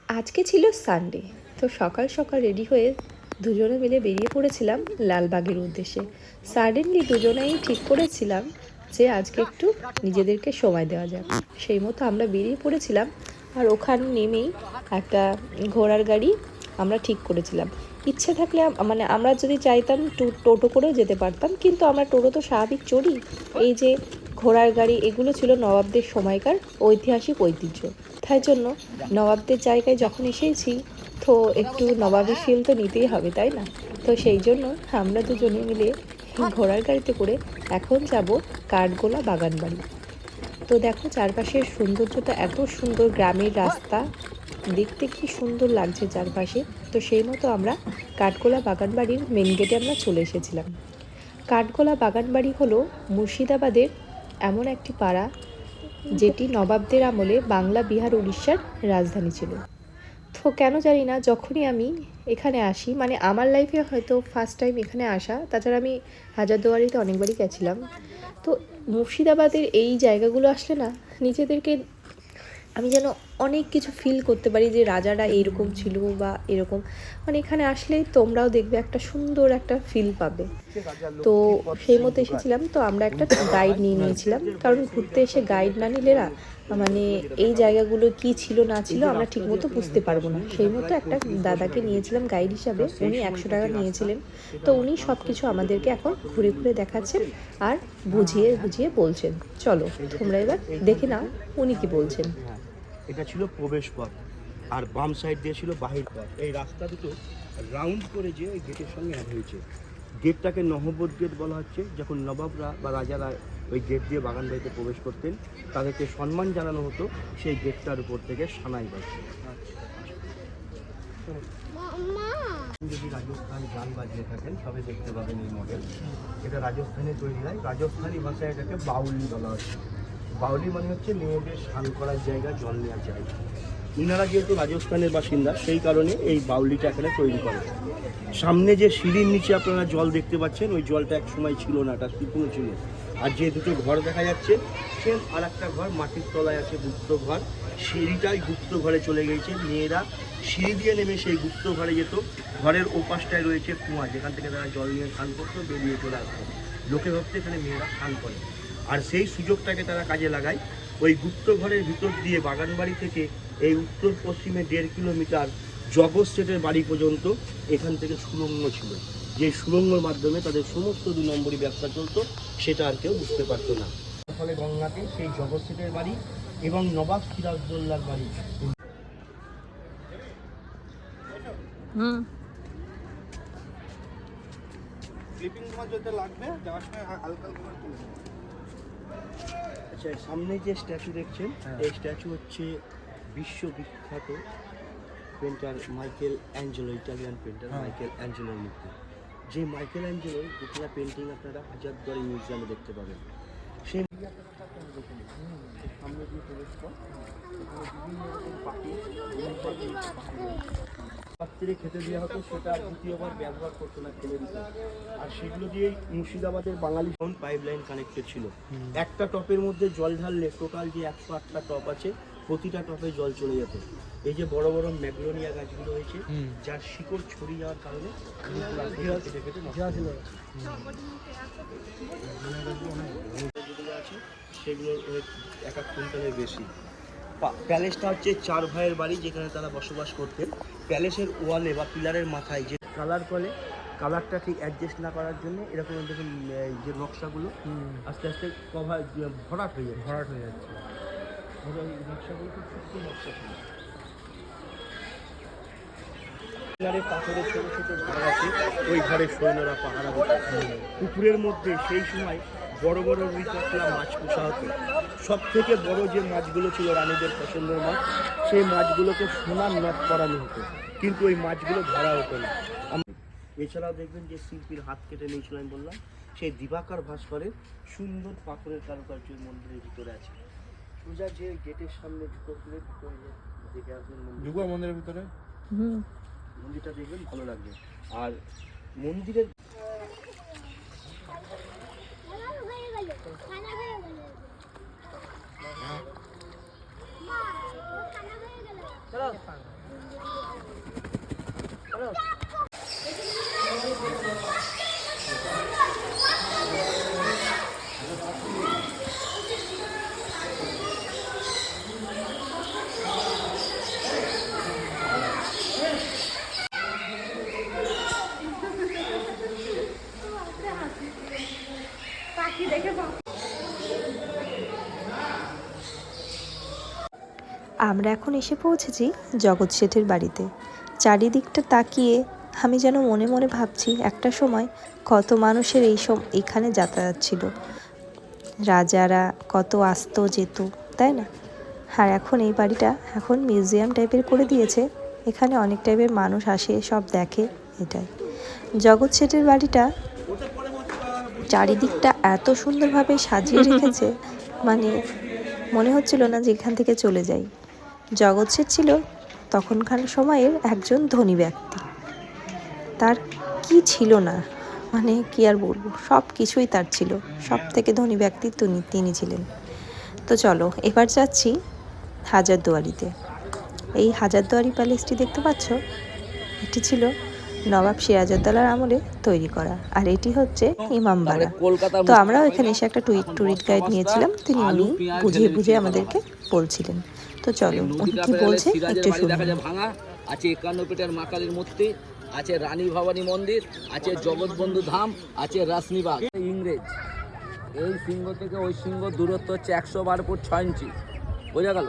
আজকে ছিল সানডে, তো সকাল সকাল রেডি হয়ে দুজনে মিলে বেরিয়ে পড়েছিলাম লালবাগের উদ্দেশ্যে। সাডেনলি দুজনেই ঠিক করেছিলাম যে আজকে একটু নিজেদেরকে সময় দেওয়া যাক, সেই মতো আমরা বেরিয়ে পড়েছিলাম। আর ওখানে নেমেই একটা ঘোড়ার গাড়ি আমরা ঠিক করেছিলাম। ইচ্ছে থাকলে মানে আমরা যদি চাইতাম টোটো করেও যেতে পারতাম, কিন্তু আমরা টোটো তো স্বাভাবিক চড়ি। এই যে ঘোড়ার গাড়ি, এগুলো ছিল নবাবদের সময়কার ঐতিহাসিক ঐতিহ্য। তাই জন্য নবাবদের জায়গায় যখন এসেছি, তো একটু নবাবী ফিল তো নিতেই হবে, তাই না? তো সেই জন্য আমরা দুজনে মিলে ঘোড়ার গাড়িতে করে এখন যাব কাঠগোলা বাগানবাড়ি। তো দেখো চারপাশের সৌন্দর্যটা এত সুন্দর, গ্রামের রাস্তা দেখতে কি সুন্দর লাগছে চারপাশে। তো সেই মতো আমরা কাঠগোলা বাগানবাড়ির মেন গেটে আমরা চলে এসেছিলাম। কাঠগোলা বাগানবাড়ি হলো মুর্শিদাবাদের এমন একটি পাড়া যেটি নবাবদের আমলে বাংলা, বিহার, উড়িষ্যার রাজধানী ছিল। তো কেন জানি না, যখনই আমি এখানে আসি, মানে আমার লাইফে হয়তো ফার্স্ট টাইম এখানে আসা, তাছাড়া আমি হাজারদুয়ারিতে অনেকবারই গেছিলাম। তো মুর্শিদাবাদের এই জায়গাগুলো আসলে না, নিজেদেরকে আমি যেন অনেক কিছু ফিল করতে পারি যে রাজারা এইরকম ছিল বা এরকম। মানে এখানে আসলেই তোমরাও দেখবে একটা সুন্দর একটা ফিল পাবে। তো সেই মতো এসেছিলাম, তো আমরা একটা গাইড নিয়ে নিয়েছিলাম, কারণ ঘুরতে এসে গাইড না নিলে না, মানে এই জায়গাগুলো কি ছিল না ছিল আমরা ঠিকমতো বুঝতে পারবো না। সেই মতো একটা দাদাকে নিয়েছিলাম গাইড হিসাবে, উনি 100 টাকা নিয়েছিলেন। তো উনি সব কিছু আমাদেরকে এখন ঘুরে ঘুরে দেখাচ্ছেন আর বুঝিয়ে বুঝিয়ে বলছেন। চলো তোমরা এবার দেখে নাও উনি কি বলছেন। এটা ছিল প্রবেশ পথ, আর বাম সাইড দিয়ে ছিল বাহির পথ। এই রাস্তা দুটো রাউন্ড করে যে ওই গেটের সঙ্গে অ্যাড হয়েছে। গেটটাকে নহবত গেট বলা হচ্ছে। যখন নবাবরা বা রাজারা ওই গেট দিয়ে বাগান বাড়িতে প্রবেশ করতেন, তাদেরকে সম্মান জানানো হতো সেই গেটটার উপর থেকে সানাই বাজছে। যদি রাজস্থান গান বাজিয়ে থাকেন তবে দেখতে পাবেন এই মডেল। এটা রাজস্থানে তৈরি হয়। রাজস্থানী ভাষায় এটাকে বাউলি বলা হচ্ছে। বাউলি মানে হচ্ছে মেয়েদের স্নান করার জায়গা, জল নেওয়ার জায়গা। ইনারা যেহেতু রাজস্থানের বাসিন্দা, সেই কারণে এই বাউলিটা এখানে তৈরি করে। সামনে যে সিঁড়ির নিচে আপনারা জল দেখতে পাচ্ছেন, ওই জলটা এক সময় ছিল না, এটা শুকনো ছিল। আর যে দুটো ঘর দেখা যাচ্ছে, সেম আর একটা ঘর মাটির তলায় আছে, গুপ্ত ঘর। সিঁড়িটাই গুপ্ত ঘরে চলে গেছে। মেয়েরা সিঁড়ি দিয়ে নেমে সেই গুপ্ত ঘরে যেত। ঘরের ওপাশটায় রয়েছে কুয়া, যেখান থেকে তারা জল নিয়ে স্নান করতো, বেরিয়ে চলে আসতো। লোকে ভাবতে এখানে মেয়েরা স্নান করে। আর সেই সুযোগটাকে তারা কাজে লাগায়। ওই গুপ্ত ঘরের ভিতর দিয়ে বাগানবাড়ি থেকে এই উত্তর পশ্চিমে 1.5 কিলোমিটার জগৎ সেটের বাড়ি পর্যন্ত এখান থেকে সুড়ঙ্গ ছিল। যে সুড়ঙ্গের মাধ্যমে তাদের সমস্ত 2 নম্বরই ব্যবসা চলতো, সেটা আর কেউ বুঝতে পারতো না। ফলে গঙ্গাতে সেই জগৎ সেটের বাড়ি এবং নবাব সিরাজদৌল্লার বাড়ি। আচ্ছা, সামনে যে স্ট্যাচু দেখছেন, এই স্ট্যাচু হচ্ছে বিশ্ববিখ্যাত painter Michelangelo, Italian painter মাইকেল অ্যাঞ্জেলোর মূর্তি। যে মাইকেল অ্যাঞ্জেলোর দুটা পেন্টিং আপনারা হাজারদুয়ারি মিউজিয়ামে দেখতে পাবেন। সেই সামনে দিয়ে প্রবেশ কর, বিভিন্ন রকম পাখি পাত্রে খেতে দেওয়া হতো, সেটা দ্বিতীয়বার ব্যবহার করতো না, ফেলে দিত। আর সেগুলো দিয়েই মুর্শিদাবাদের বাঙালি পাইপ লাইন কানেক্টেড ছিল। একটা টপের মধ্যে জল ঢাললে টোটাল যে 108টা টপ আছে, প্রতিটা টপে জল চলে যেত। এই যে বড় বড় ম্যাগনোলিয়া গাছগুলো হয়েছে, যার শিকড় ছড়িয়ে যাওয়ার কারণে সেগুলোর 1 কুইন্টালের বেশি। প্যালেসটা হচ্ছে 4 ভাইয়ের বাড়ি, যেখানে তারা বসবাস করতেন। প্যালেসের ওয়ালে বা পিলারের মাথায় যে কালার করে, কালারটা ঠিক অ্যাডজাস্ট না করার জন্য এরকম দেখুন যে নকশাগুলো আস্তে আস্তে ভরাট হয়ে যাচ্ছে। নকশাগুলো খুব সূক্ষ্ম নকশা ছিল। পিলারের পাথরে ছোট ছোট ঘর আছে, ওই ঘরে সৈন্যরা পাহারা দিত। পুকুরের মধ্যে সেই সময় বড় বড় রুই কাতলা মাছ পোষা হতো। সব থেকে বড় যে মাছগুলো ছিল রানীদের পছন্দের মাছ, সেই মাছগুলোকে সোনার নখ করানো হতো, কিন্তু ওই মাছগুলো ধরা হতো না। এছাড়াও দেখবেন যে শিল্পীর হাত কেটে নিয়েছিল, আমি বললাম, সেই দিবাকর ভাস্করের সুন্দর পাথরের কারুকার্য মন্দিরের ভিতরে আছে। সোজা যে গেটের সামনে ভিতরে দেখে আসবেন মন্দিরের ভিতরে, মন্দিরটা দেখবেন, ভালো লাগবে। আর মন্দিরের আমরা এখন এসে পৌঁছেছি জগৎ শেঠের বাড়িতে। চারিদিকটা তাকিয়ে আমি যেন মনে মনে ভাবছি একটা সময় কত মানুষের এখানে যাতায়াত ছিল, রাজারা কত আসতো যেত, তাই না? আর এখন এই বাড়িটা এখন মিউজিয়াম টাইপের করে দিয়েছে, এখানে অনেক টাইপের মানুষ আসে, সব দেখে। এটাই জগৎ শেঠের বাড়িটা। চারিদিকটা এত সুন্দরভাবে সাজিয়ে রেখেছে, মানে মনে হচ্ছিল না যে এখান থেকে চলে যাই। জগৎ শেঠ ছিল তখনকার সময়ের একজন ধনী ব্যক্তি। তার কি ছিল না, মানে কি আর বলবো, সব কিছুই তার ছিল। সব থেকে ধনী ব্যক্তি তিনি ছিলেন। তো চলো এবার যাচ্ছি হাজারদুয়ারিতে। এই হাজারদুয়ারি প্যালেসটি দেখতে পাচ্ছ, এটি ছিল নবাব সিরাজউদ্দৌলার আমলে তৈরি করা, আর এটি হচ্ছে ইমামবাড়া। তো আমরাও এখানে এসে একটা ট্যুরিস্ট গাইড নিয়েছিলাম, উনি বুঝিয়ে বুঝিয়ে আমাদেরকে বলছিলেন। তো চলো উনি কি বলছে একটু শুনি। ভাঙা আছে 51 পিঠের মা কালীর মূর্তি, আছে রানী ভবানী মন্দির, আছে জগৎবন্ধু ধাম, আছে রাসনিবাগ। ইংরেজ এই সিংহ থেকে ওই সিংহ দূরত্ব হচ্ছে 112 ফুট 6 ইঞ্চি, বোঝা গেল?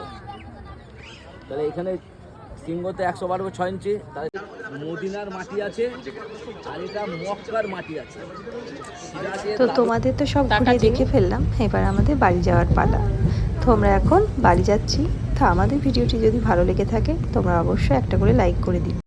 তাহলে এখানে সিংহতে 112 ফুট 6 ইঞ্চি। তাহলে মদিনার মাটি আছে, আর এটা মক্কার মাটি আছে। তো তোমাদের তো সব ঘুরিয়ে দেখে ফেললাম, এবার আমাদের বাড়ি যাওয়ার পালা। তো আমরা এখন বাড়ি যাচ্ছি। তো আমাদের ভিডিওটি যদি ভালো লেগে থাকে তোমরা অবশ্যই একটা করে লাইক করে দিও।